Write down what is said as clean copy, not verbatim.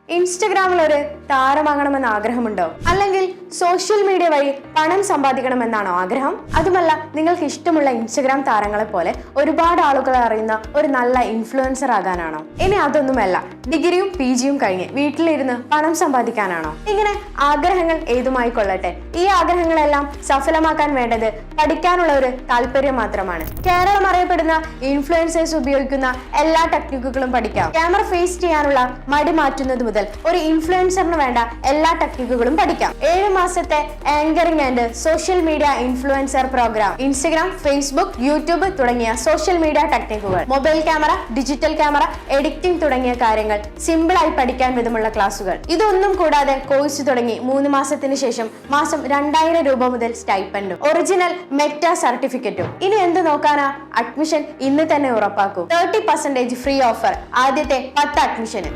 ഇൻസ്റ്റഗ്രാമിൽ ഒരു താരമാകണമെന്ന് ആഗ്രഹമുണ്ടോ? അല്ലെങ്കിൽ സോഷ്യൽ മീഡിയ വഴി പണം സമ്പാദിക്കണമെന്നാണോ ആഗ്രഹം? അതുമല്ല, നിങ്ങൾക്ക് ഇഷ്ടമുള്ള ഇൻസ്റ്റഗ്രാം താരങ്ങളെ പോലെ ഒരുപാട് ആളുകളെ അറിയുന്ന ഒരു നല്ല ഇൻഫ്ലുവൻസർ ആകാനാണോ? ഇനി അതൊന്നുമല്ല, ഡിഗ്രിയും PGയും കഴിഞ്ഞ് വീട്ടിലിരുന്ന് പണം സമ്പാദിക്കാനാണോ? ഇങ്ങനെ ആഗ്രഹങ്ങൾ ഏതുമായി കൊള്ളട്ടെ, ഈ ആഗ്രഹങ്ങളെല്ലാം സഫലമാക്കാൻ വേണ്ടത് പഠിക്കാനുള്ള ഒരു താല്പര്യം മാത്രമാണ്. കേരളം അറിയപ്പെടുന്ന ഇൻഫ്ലുവൻസേഴ്സ് ഉപയോഗിക്കുന്ന എല്ലാ ടെക്നിക്കുകളും പഠിക്കാം. ക്യാമറ ഫേസ് ചെയ്യാനുള്ള മടി മാറ്റുന്നത് മുതൽ ഒരു ഇൻഫ്ലുവൻസറിന് വേണ്ട എല്ലാ ടെക്നിക്കുകളും പഠിക്കാം. 7 മാസത്തെ anchoring and social media influencer program, Instagram, Facebook, YouTube തുടങ്ങിയ സോഷ്യൽ മീഡിയ ടെക്നിക്കുകൾ, mobile camera, digital camera, editing തുടങ്ങിയ കാര്യങ്ങൾ സിമ്പിളായി പഠിക്കാൻ വിധമുള്ള ക്ലാസുകൾ. ഇതൊന്നും കൂടാതെ കോഴ്സ് തുടങ്ങി 3 മാസത്തിന് ശേഷം മാസം 2000 രൂപ മുതൽ സ്റ്റൈപ്പൻഡും ഒറിജിനൽ മെറ്റ സർട്ടിഫിക്കറ്റും. ഇനി എന്ത് നോക്കാനാ? അഡ്മിഷൻ ഇന്ന് തന്നെ ഉറപ്പാക്കൂ. 30% ഫ്രീ ഓഫർ ആദ്യത്തെ 10 അഡ്മിഷന്.